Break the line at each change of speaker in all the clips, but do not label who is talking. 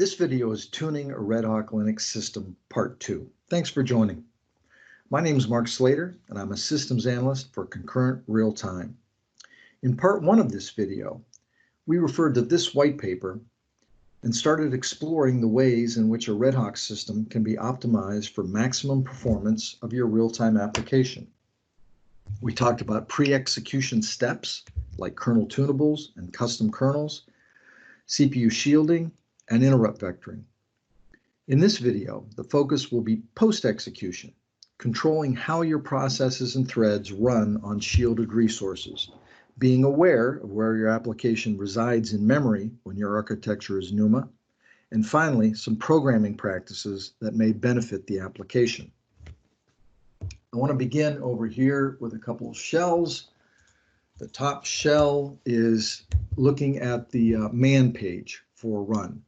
This video is Tuning a Redhawk Linux System Part 2. Thanks for joining. My name is Mark Slater, and I'm a Systems Analyst for Concurrent Real Time. In Part 1 of this video, we referred to this white paper and started exploring the ways in which a Redhawk system can be optimized for maximum performance of your real-time application. We talked about pre-execution steps like kernel tunables and custom kernels, CPU shielding, and interrupt vectoring. In this video, the focus will be post-execution, controlling how your processes and threads run on shielded resources, being aware of where your application resides in memory when your architecture is NUMA, and finally, some programming practices that may benefit the application. I want to begin over here with a couple of shells. The top shell is looking at the man page for run.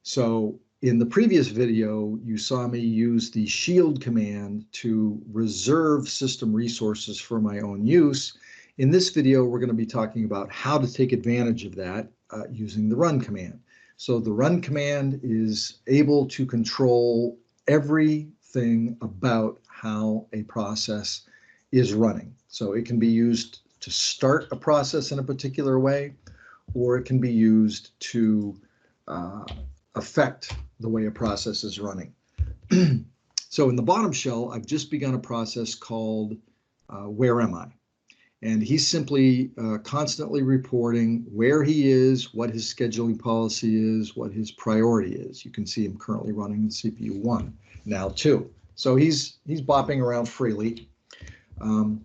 So in the previous video, you saw me use the shield command to reserve system resources for my own use. In this video, we're going to be talking about how to take advantage of that using the run command. So the run command is able to control everything about how a process is running. So it can be used to start a process in a particular way, or it can be used to affect the way a process is running. So in the bottom shell, I've just begun a process called where am I? And he's simply constantly reporting where he is, what his scheduling policy is, what his priority is. You can see him currently running in CPU 1, now 2. So he's bopping around freely. And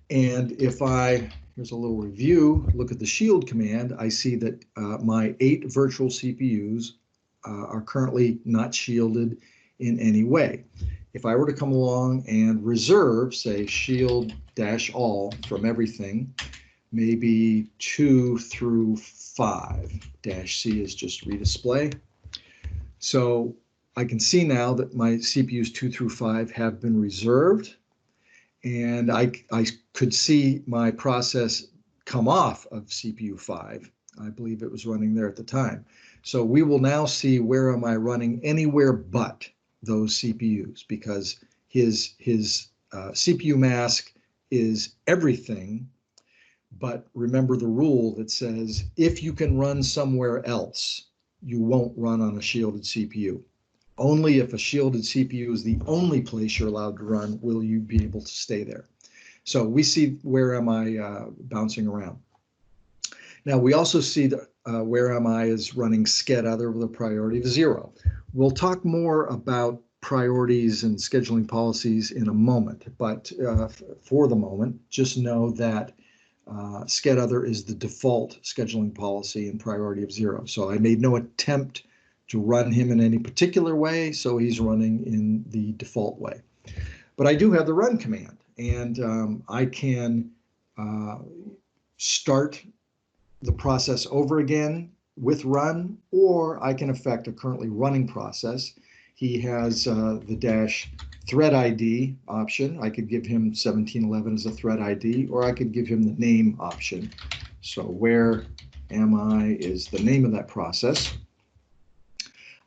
if here's a little review, look at the shield command, I see that my 8 virtual CPUs are currently not shielded in any way. If I were to come along and reserve, say, shield-all from everything, maybe 2 through 5, -C is just redisplay. So I can see now that my CPUs 2 through 5 have been reserved. And I could see my process come off of CPU 5. I believe it was running there at the time. So we will now see where am I running anywhere but those CPUs, because his CPU mask is everything. But remember the rule that says if you can run somewhere else, you won't run on a shielded CPU. Only if a shielded CPU is the only place you're allowed to run will you be able to stay there. So we see where am I bouncing around. Now we also see that where am I is running sched other with a priority of 0. We'll talk more about priorities and scheduling policies in a moment, but for the moment, just know that sched other is the default scheduling policy and priority of 0. So I made no attempt to run him in any particular way, so he's running in the default way. But I do have the run command, and I can start the process over again with run, or I can affect a currently running process. He has the -thread ID option. I could give him 1711 as a thread ID, or I could give him the name option. So where am I is the name of that process.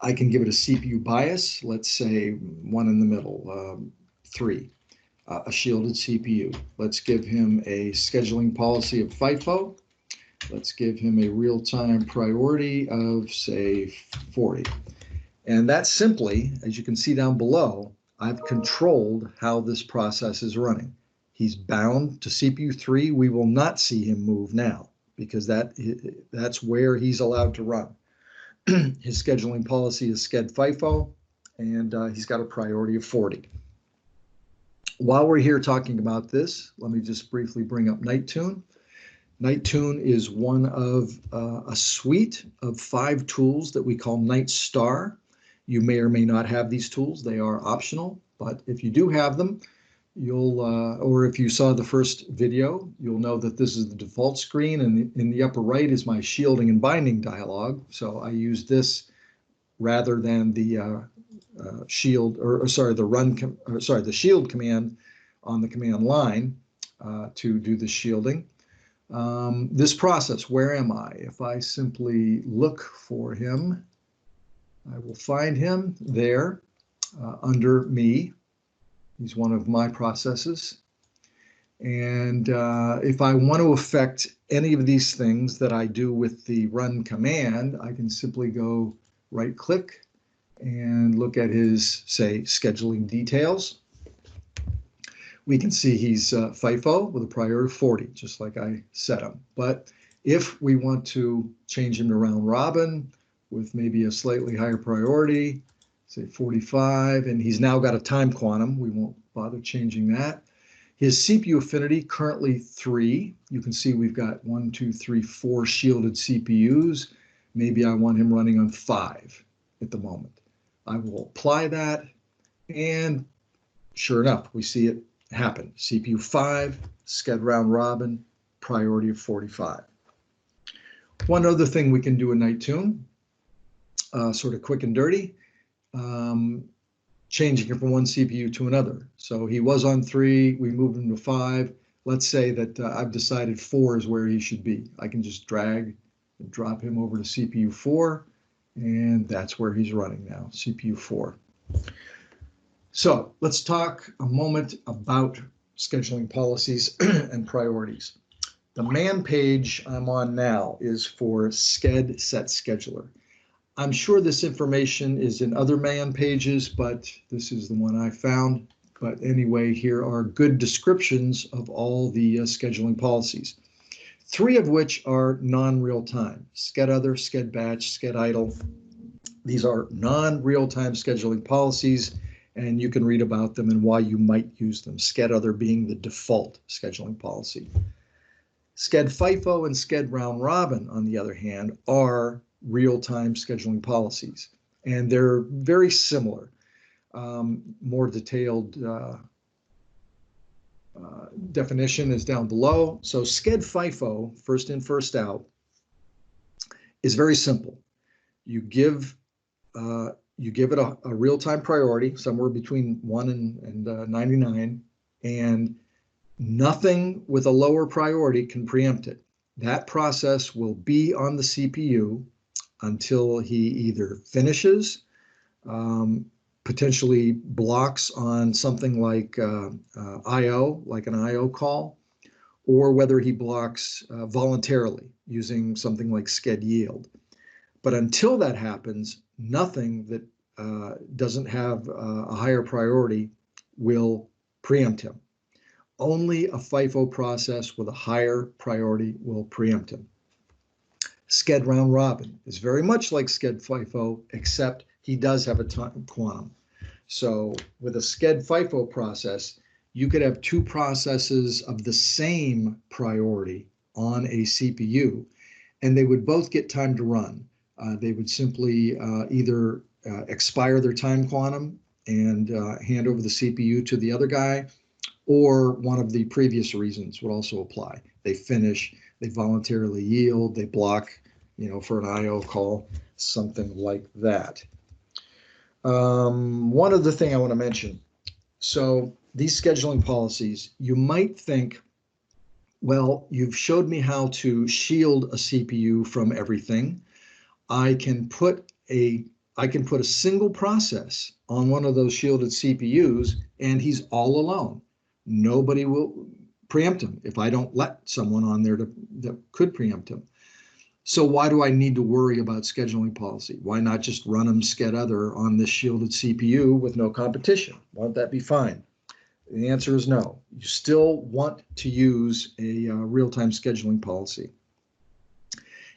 I can give it a CPU bias, let's say 1 in the middle, 3, a shielded CPU. Let's give him a scheduling policy of FIFO. Let's give him a real-time priority of, say, 40. And that simply, as you can see down below, I've controlled how this process is running. He's bound to CPU 3. We will not see him move now, because that's where he's allowed to run. His scheduling policy is sched FIFO, and he's got a priority of 40. While we're here talking about this, let me just briefly bring up Nighttune. Nighttune is one of a suite of 5 tools that we call Nightstar. You may or may not have these tools. They are optional, but if you do have them, you'll, or if you saw the first video, you'll know that this is the default screen, and in the upper right is my shielding and binding dialog. So I use this rather than the the shield command on the command line to do the shielding. This process, where am I? If I simply look for him I will find him there under me. He's one of my processes. And if I want to affect any of these things that I do with the run command, I can simply go right click and look at his, say, scheduling details. We can see he's FIFO with a priority of 40, just like I set him. But if we want to change him to round robin with maybe a slightly higher priority, say 45, and he's now got a time quantum, we won't bother changing that. His CPU affinity, currently 3. You can see we've got 1, 2, 3, 4 shielded CPUs. Maybe I want him running on 5 at the moment. I will apply that, and sure enough, we see it happen. CPU 5, sched round robin, priority of 45. One other thing we can do in Nighttune, sort of quick and dirty, changing it from one CPU to another. So he was on 3, we moved him to 5. Let's say that I've decided 4 is where he should be. I can just drag and drop him over to CPU 4, and that's where he's running now, CPU 4. So let's talk a moment about scheduling policies and priorities. The man page I'm on now is for sched set scheduler. I'm sure this information is in other man pages, but this is the one I found. But anyway, here are good descriptions of all the scheduling policies, 3 of which are non-real-time: sched other, sched batch, sched idle. These are non-real-time scheduling policies, and you can read about them and why you might use them, sched other being the default scheduling policy. Sched FIFO and sched round robin, on the other hand, are real-time scheduling policies, and they're very similar. More detailed definition is down below. So sched FIFO, first in, first out, is very simple. You give it a real-time priority, somewhere between 1 and 99, and nothing with a lower priority can preempt it. That process will be on the CPU until he either finishes, potentially blocks on something like I/O, like an I/O call, or whether he blocks voluntarily using something like sched yield. But until that happens, nothing that doesn't have a higher priority will preempt him. Only a FIFO process with a higher priority will preempt him. Sched round robin is very much like sched FIFO, except he does have a time quantum. So with a sched FIFO process, you could have 2 processes of the same priority on a CPU, and they would both get time to run. They would simply either expire their time quantum and hand over the CPU to the other guy, or one of the previous reasons would also apply. They finish, they voluntarily yield, they block, for an I/O call, something like that. One other thing I want to mention. So these scheduling policies, you might think, well, you've showed me how to shield a CPU from everything. I can put a single process on one of those shielded CPUs, and he's all alone. Nobody will preempt him if I don't let someone on there that could preempt him. So why do I need to worry about scheduling policy? Why not just run him sched other on this shielded CPU with no competition? Won't that be fine? The answer is no. You still want to use a real-time scheduling policy.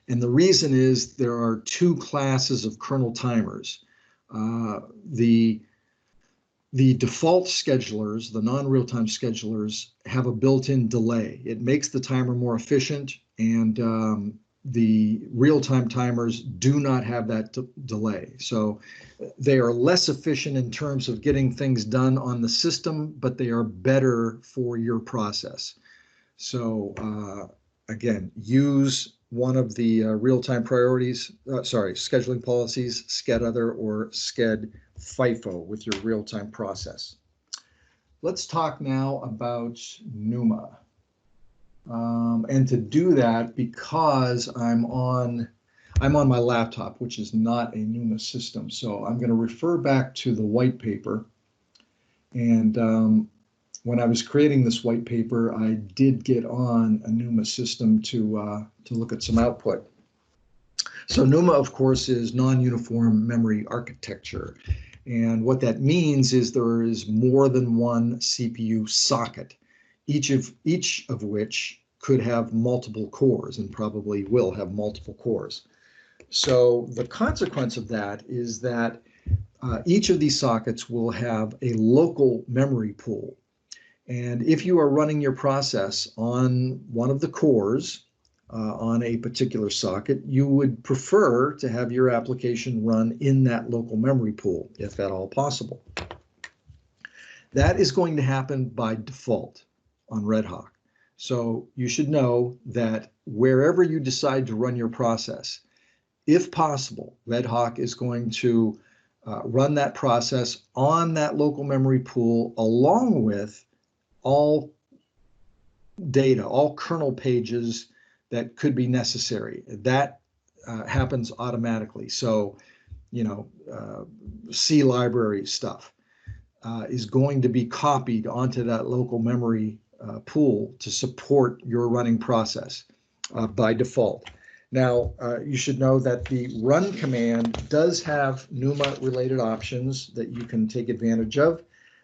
And the reason is there are 2 classes of kernel timers. The default schedulers, the non-real-time schedulers, have a built-in delay. It makes the timer more efficient, and the real-time timers do not have that delay. So they are less efficient in terms of getting things done on the system, but they are better for your process. So again, use one of the real-time priorities, scheduling policies, sched other or sched FIFO with your real-time process. Let's talk now about NUMA. And to do that, because I'm on my laptop, which is not a NUMA system. So I'm going to refer back to the white paper. And when I was creating this white paper, I did get on a NUMA system to look at some output. So NUMA, of course, is non-uniform memory architecture. And what that means is there is more than one CPU socket, each of which could have multiple cores and probably will have multiple cores. So the consequence of that is that each of these sockets will have a local memory pool. And if you are running your process on one of the cores, on a particular socket, you would prefer to have your application run in that local memory pool, if at all possible. That is going to happen by default on redhawk. So you should know that wherever you decide to run your process, if possible, redhawk is going to run that process on that local memory pool along with all data, all kernel pages that could be necessary. That happens automatically. So, C library stuff is going to be copied onto that local memory pool to support your running process by default. Now, you should know that the run command does have NUMA related options that you can take advantage of.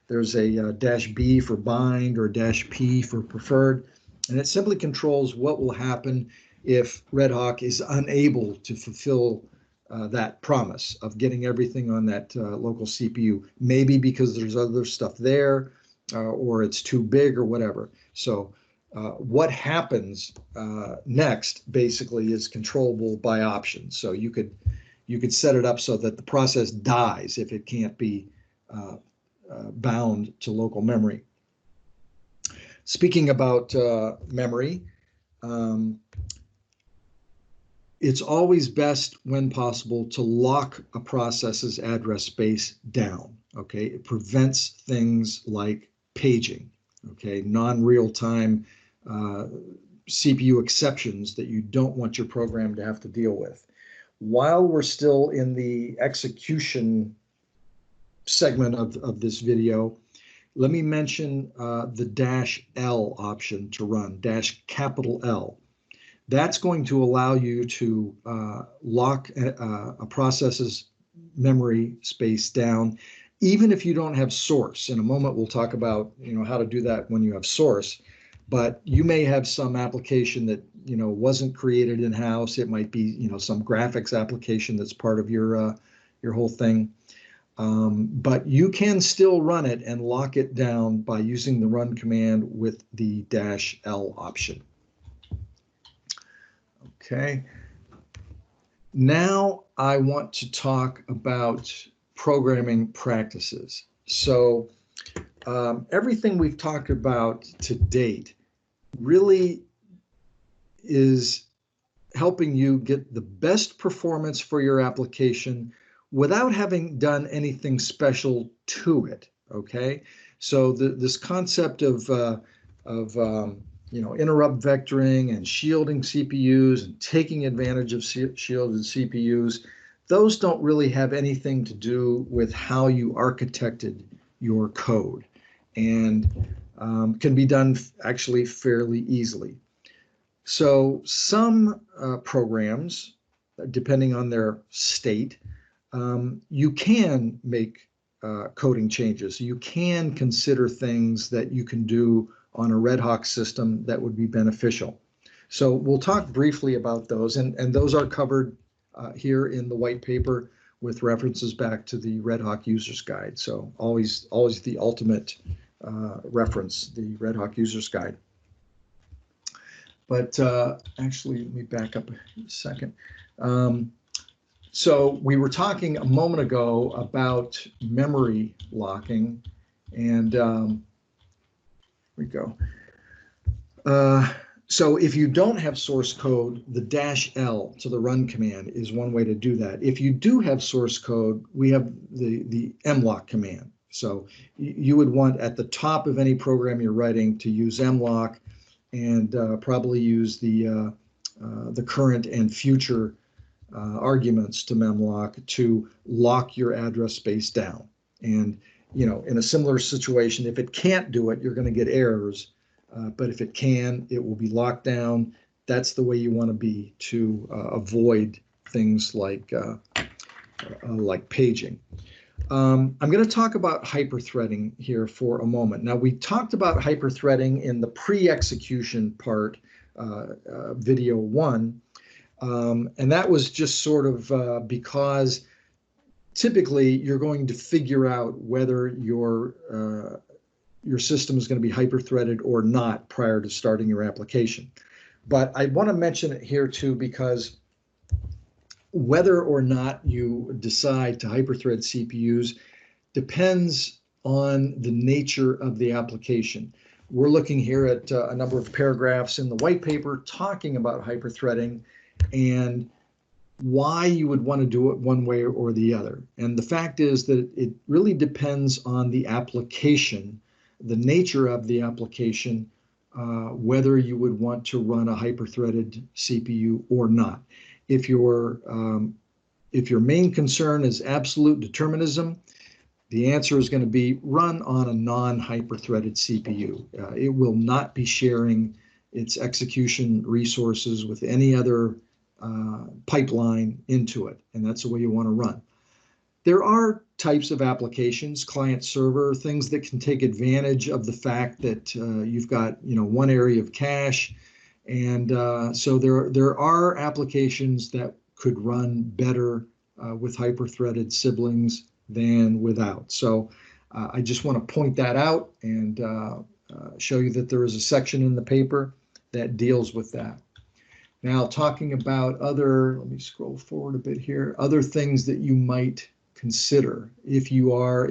There's a -B for bind or -P for preferred, and it simply controls what will happen if redhawk is unable to fulfill that promise of getting everything on that local CPU, maybe because there's other stuff there or it's too big or whatever. So what happens next basically is controllable by option. So you could set it up so that the process dies if it can't be bound to local memory. Speaking about memory, it's always best when possible to lock a process's address space down, okay? It prevents things like paging, okay? Non-real-time CPU exceptions that you don't want your program to have to deal with. While we're still in the execution segment of this video, let me mention the -L option to run, -L. That's going to allow you to lock a process's memory space down, even if you don't have source. In a moment, we'll talk about how to do that when you have source. But you may have some application that wasn't created in-house. It might be some graphics application that's part of your whole thing. But you can still run it and lock it down by using the run command with the -L option. Okay. Now I want to talk about programming practices. So everything we've talked about to date really is helping you get the best performance for your application without having done anything special to it. Okay, so this concept of interrupt vectoring and shielding CPUs and taking advantage of shielded CPUs, those don't really have anything to do with how you architected your code, and can be done actually fairly easily. So some programs, depending on their state, you can make coding changes. You can consider things that you can do on a redhawk system that would be beneficial. So we'll talk briefly about those, and those are covered here in the white paper with references back to the redhawk user's guide. So always the ultimate reference, the redhawk user's guide. But actually, let me back up a second. So we were talking a moment ago about memory locking, and here we go. So if you don't have source code, the -L to the run command is one way to do that. If you do have source code, we have the mlock command. So you would want at the top of any program you're writing to use mlock, and probably use the current and future arguments to memlock to lock your address space down. And in a similar situation, if it can't do it, you're going to get errors. But if it can, it will be locked down. That's the way you want to be to avoid things like paging. I'm going to talk about hyperthreading here for a moment. Now, we talked about hyperthreading in the pre-execution part, video 1, and that was just sort of because typically you're going to figure out whether your system is going to be hyperthreaded or not prior to starting your application. But I want to mention it here too, because whether or not you decide to hyperthread CPUs depends on the nature of the application. We're looking here at a number of paragraphs in the white paper talking about hyperthreading and why you would want to do it one way or the other. And the fact is that it really depends on the application, the nature of the application, whether you would want to run a hyperthreaded CPU or not. If your main concern is absolute determinism, the answer is going to be run on a non-hyperthreaded CPU. It will not be sharing its execution resources with any other pipeline into it, and that's the way you want to run. There are types of applications, client server, things that can take advantage of the fact that you've got one area of cache, and so there are applications that could run better with hyperthreaded siblings than without. So I just want to point that out and show you that there is a section in the paper that deals with that. Now, talking about other, let me scroll forward a bit here, other things that you might consider if you are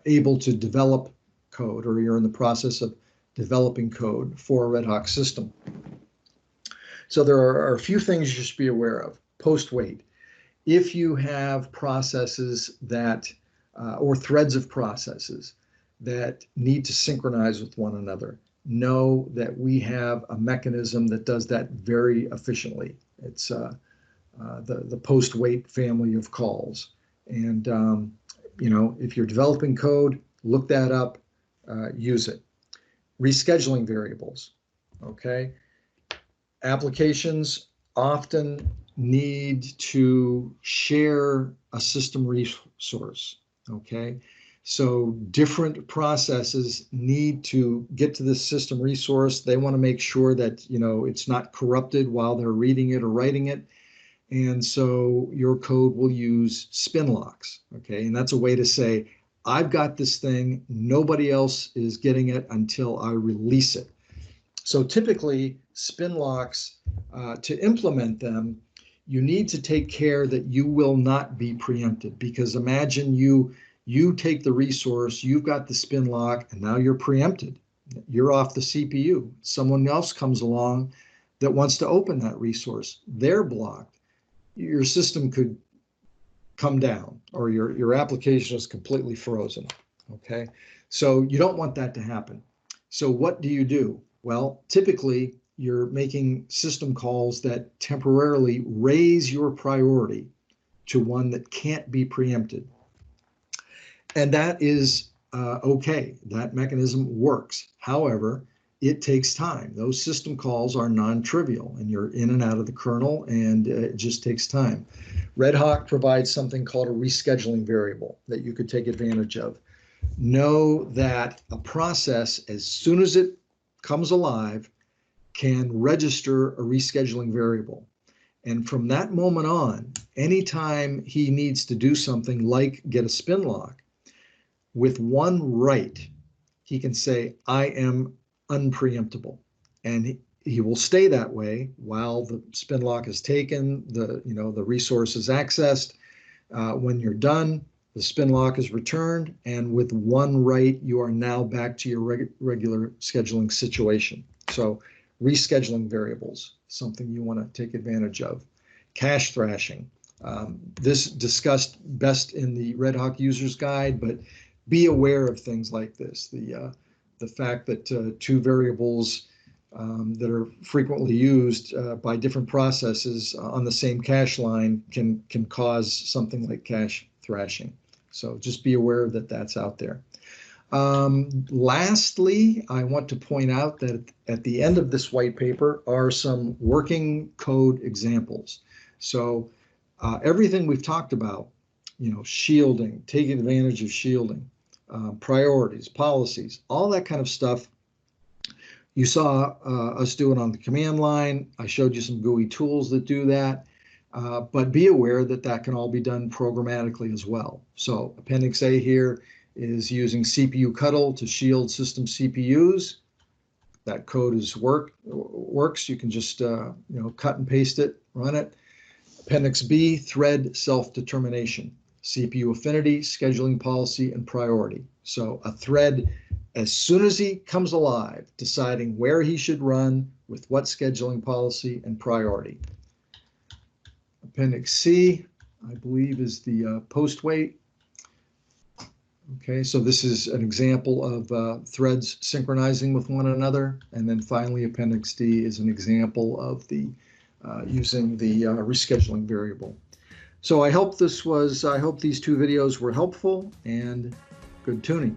able to develop code or you're in the process of developing code for a redhawk system. So there are a few things you should be aware of. Post-wait. If you have processes that, or threads of processes that need to synchronize with one another, know that we have a mechanism that does that very efficiently. It's the post-wait family of calls. And, if you're developing code, look that up, use it. Rescheduling variables, okay? Applications often need to share a system resource, okay? So different processes need to get to this system resource. They want to make sure that, it's not corrupted while they're reading it or writing it. And so your code will use spin locks, okay? And that's a way to say, I've got this thing, nobody else is getting it until I release it. So typically, spin locks, to implement them, you need to take care that you will not be preempted, because imagine you take the resource, you've got the spin lock, and now you're preempted. You're off the CPU. Someone else comes along that wants to open that resource. They're blocked. Your system could come down, or your application is completely frozen, okay? So you don't want that to happen. So what do? Well, typically you're making system calls that temporarily raise your priority to one that can't be preempted. And that is okay. That mechanism works. However, it takes time. Those system calls are non-trivial, and you're in and out of the kernel, and it just takes time. Redhawk provides something called a rescheduling variable that you could take advantage of. Know that a process, as soon as it comes alive, can register a rescheduling variable. And from that moment on, anytime he needs to do something like get a spin lock, with one write, he can say, I am unpreemptible. And he will stay that way while the spin lock is taken, the resource is accessed. When you're done, the spin lock is returned, and with one write, you are now back to your regular scheduling situation. So rescheduling variables, something you want to take advantage of. Cache thrashing. This discussed best in the Redhawk User's Guide, but be aware of things like this. The fact that two variables that are frequently used by different processes on the same cache line can cause something like cache thrashing. So just be aware that that's out there. Lastly, I want to point out that at the end of this white paper are some working code examples. So everything we've talked about, shielding, taking advantage of shielding, priorities, policies, all that kind of stuff. You saw us do it on the command line. I showed you some GUI tools that do that. But be aware that that can all be done programmatically as well. So Appendix A here is using CPU cuddle to shield system CPUs. That code works. You can just cut and paste it, run it. Appendix B, thread self-determination, CPU affinity, scheduling policy, and priority. So a thread, as soon as he comes alive, deciding where he should run with what scheduling policy and priority. Appendix C, I believe, is the post wait. Okay, so this is an example of threads synchronizing with one another. And then finally, Appendix D is an example of the using the rescheduling variable. So I hope these two videos were helpful and good tuning.